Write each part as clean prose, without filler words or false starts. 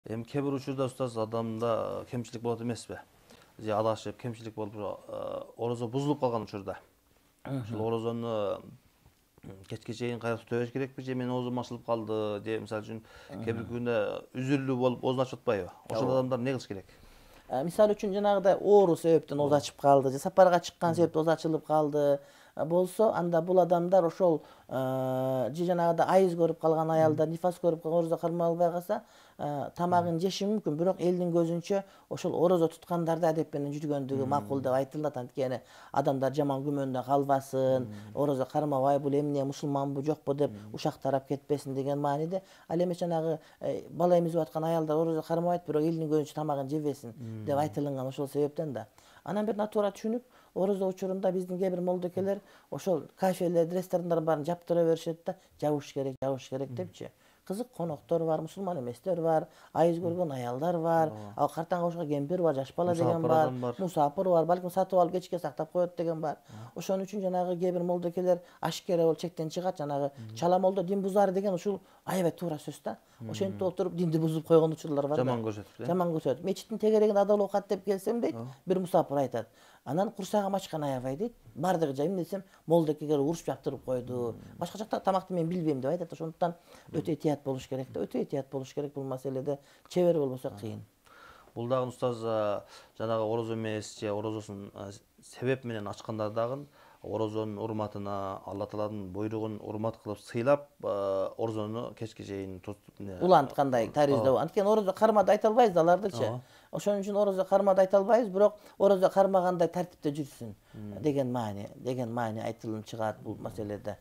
Эми кээ бир учурда устаз адамда кемчилик болот эмеспи? Же адашып кемчилик болуп орозо бузулуп калган учурда. Ошол орозону кечке чейин кайра тута бериш керекпи же менин оозум ачылып калды, же мисалы үчүн кээ бир күндө үзүрлүү болуп оозун ачып атпайбы? Ошол адамдар эмне кылыш керек? Мисалы үчүн жанагыдай оору себептен ооз ачып калды же сапарга чыккан себептен ооз ачылып калды болсо, анда бул адамдар ошол же жанагыдай айыз көрүп калган аялдар, нифас көрүп калган, орозо кармай албай калса, тамагын жеши мүмкүн, бирок элдин көзүнчө ошол орозо туткандарды адеп менен жүргөндүгү макул деп айтылат. Анткени адамдар жаман күмөндө калбасын, орозо кармабай бул эмне мусулманбы жокпу деп ушак тарап кетпесин деген мааниде. Ал эми жанагы бала эмизип аткан аялдар орозо кармабайт, бирок элдин көзүнчө тамагын жебесин деп айтылган ошол себептен да. Анан бир натура түшүнүп, орозо учурунда биздин кээ бир молдокелер ошол кафелерди, ресторандар баарын жаптыра беришет да, жабыш керек депчи. Кызык коноктор бар, мусулман эместер бар, айыз көргөн аялдар бар, ал картаңга ошого кемпир бар, жаш бала деген бар, мусапыр бар, балким сатып алып кечке сактап коет деген бар. Ошон үчүн жанагы кээ бир молдокелер ашкера болуп чектен чыгат, жанагы чала молдо дин бузар деген ушул аябай туура сөз да. Ошентип отуруп динди бузуп койгон учурлар бар да. Жаман көрсөтүп, Жаман көрсөтүп. Мечиттин тегерегине адал оокат деп келсем дейт, бир мусапыр айтат. Анан курсагым ачкан аябай дейт. Бардыгы жай эмне десем, молдокеге урушуп жаптырып койду. Башка жакта тамакты мен билбейм деп айтат. Ошондуктан өтө этият болуш керек да, өтө этият болуш керек бул маселеде. Чебер болбосо кыйын. Бул дагы устаз жанагы орозо эмес же орозосун себеп менен ачкандар дагы орозонун урматына, Алла Тааланын буйругун урмат кылып сыйлап, орозону кечке чейин уланткандай тарыйздоо. Анткени орозо кармады айта албайбыз да алардычы. Ошон үчүн орозо кармады айта албайбыз, бирок орозо кармагандай тартипте жүрсүн деген маани айтылып чыгат бул маселеде.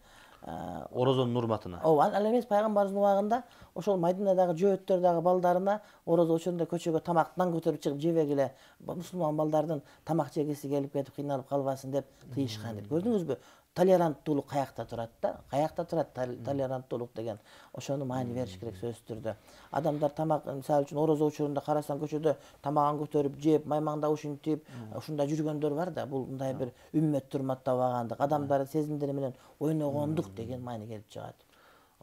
Орозонун урматына. Ооба, ал эмес пайгамбарыбыздын убагында ошол Мадинадагы жөөттөр дагы балдарына орозо учурунда көчөгө тамактан көтөрүп чыгып жебегиле, мусулман балдардын тамак жегиси келип кетип кыйналып калбасын деп тыйышкан дейт. Көрдүңүзбү? Толеранттуулук каякта турат да? Каякта турат толеранттуулук деген? Ошону маани бериш керек сөзсүз түрдө. Адамдар тамак, мисалы үчүн орозо учурунда карасаң көчөдө тамагын көтөрүп жеп, маймаңдап ушинтип, ушундай жүргөндөр бар да. Бул мындай бир үммөттү урматтабагандык, адамдардын сезимдери менен ойногондук деген маани келип чыгат.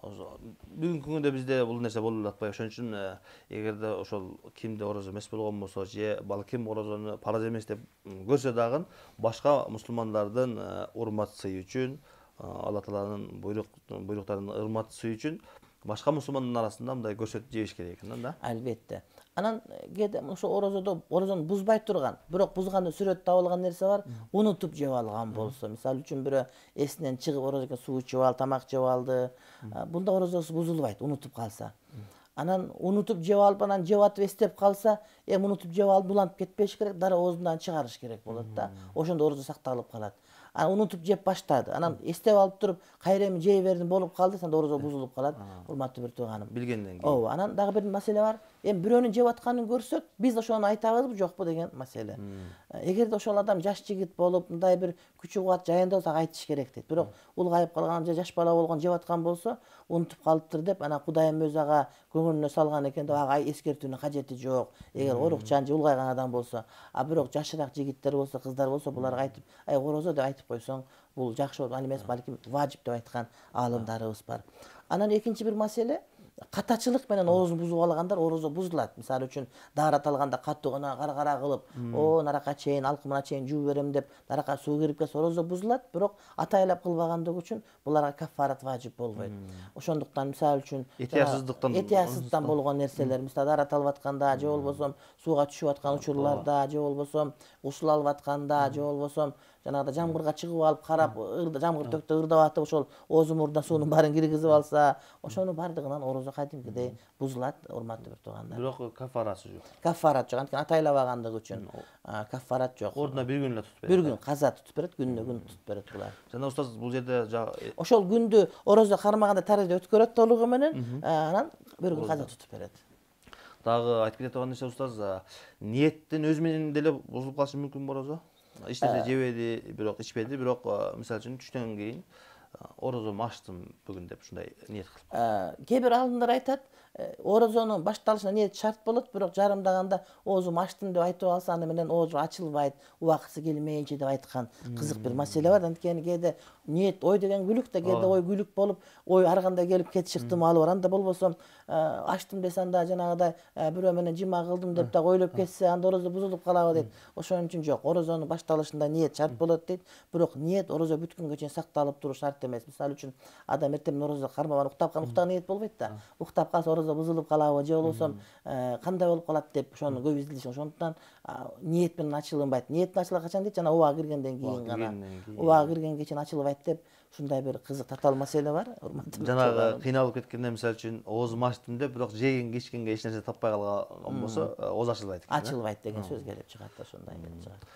Бүгүнкү күндө бизде бул нерсе болуп атпайбы. Ошон үчүн эгерде ошол кимде орозо эмес болгон болсо же балким орозону парыз эмес деп көрсө дагы башка мусулмандардын урмат сый үчүн, Алла Тааланын буйруктарын урмат сый үчүн башка мусулмандын арасында мындай көрсөтүп жебиш керек экен да. Албетте. Анан ошо орозону бузбай турган, бирок бузганда сүрөт табылган нерсе бар, унутуп жеп алган болсо, мисалы үчүн бирөө эсинен чыгып орозого суу ичип алды, тамак жеп алды. Бунда орозосу бузулбайт, унутуп калса. Анан унутуп жеп алып, анан жеп атып эстеп калса, унутуп жеп алып булантып кетпеш керек, дара оозунан чыгарыш керек болот да. Ошондо орозо сакталып калат. Анан унутуп жеп баштады. Анан эстеп алып туруп, кайра эми жей бердим болуп калды, анда орозо бузулуп калат. Урматтуу бир тууганым. Билгенден кийин. Ооба, анан дагы бир маселе бар. Эми бирөөнүн жеп атканын көрсөк, биз ошону айтабызбы, жокпу деген маселе. Эгерде ошол адам жаш жигит болуп, мындай бир күчү кубат жайында болсо айтыш керек дейт. Бирок улгайып калган же жаш бала болгон жеп аткан болсо, унутуп калыптыр деп, анан Кудайым өзү ага көңүлүнө салган экен деп ага эскертүүнүн кажети жок. Эгер орукчан же улгайган адам болсо, бирок жашыраак жигиттер болсо, кыздар болсо, буларга айтып, орозо деп айтып койсоң, бул жакшы болот, ал эмес, балким важип деп айткан аалымдарыбыз бар. Анан экинчи бир маселе, катачылык менен оозун бузуп алгандар орозо бузулат. Мисалы үчүн даарат алганда катуу кара кылып, наракка чейин, алкымына чейин жууп берем деп, наракка суу кирип кетсе орозо бузулат, бирок атайлап кылбагандыгы үчүн буларга каффарат важип болбойт. Ошондуктан мисалы үчүн этиятсыздыктан болгон нерселер, мисалы даарат алып атканда же болбосо сууга түшүп аткан учурларда, же болбосо усул алып атканда, же болбосо жанагыда жамгырга чыгып алып карап, жамгыр төктө ырдап атып, ошол оозу мурдуна суунун баарын киргизип алса, ошонун бардыгынан орозо кадимкидей бузулат, урматтуу бир туугандар. Бирок кафарасы жок. Каффарат жок, анткени атайлабагандыгы үчүн каффарат жок. Ордуна бир күн эле тутуп берет. Бир күн каза тутуп берет, күнүнө күн тутуп берет булар. Жана устаз бул жерде ошол күндү орозо кармаганда тарыйда өткөрөт толугу менен, анан бир күн каза тутуп берет. Дагы айтып кете турган нерсе устаз, ниеттин өзү менен деле бузулуп калышы мүмкүн орозо? Иштеди, жебеди, бирок ичпеди, бирок мисалы үчүн түштөн кийин орозом ачтым бүгүн деп ушундай ниет кылып. Кээ бир алымдар айтат, Orozonun baştalышына ниет шарт болот, бирок жарымдаганда оозум ачтым деп айтып алса, аны менен оозу ачылбайт, убакысы келмейинче деп айткан кызык бир маселе бар. Анткени кээде ниет ой деген күлүк да, кээде ой күлүк болуп, ой ар кандай келип кетиш ыктымалы бар. Анда болбосо ачтым десе анда жанагыдай бирөө менен жыма кылдым деп да ойлоп кетсе, анда орозо бузулуп калабы дейт. Ошон үчүн жок, орозонун башталышында ниет шарт болот дейт. Бирок ниет орозо бүткөнгө чейин сакталып туруш шарт эмес. Мисалы үчүн адам эртең орозо кармаган уктап ниет болбойт да. Уктап калса орозо бузулуп калабы же болбосо кандай болуп калат деп ошону көп изилишкен. Ошондуктан ниет менен ачылынбайт. Ниет ачыла качан дейт, жана убага киргенден кийин гана. Убага киргенге чейин ачылбайт деп ушундай бир кызык татаал маселе бар. Жанагы кыйналып кеткенде мисалы үчүн оозуму ачтым деп, бирок жеген ичкенге эч нерсе таппай калган болсо ооз ачылбайт экен. Ачылбайт деген сөз келип чыгат, ошондой келип чыгат.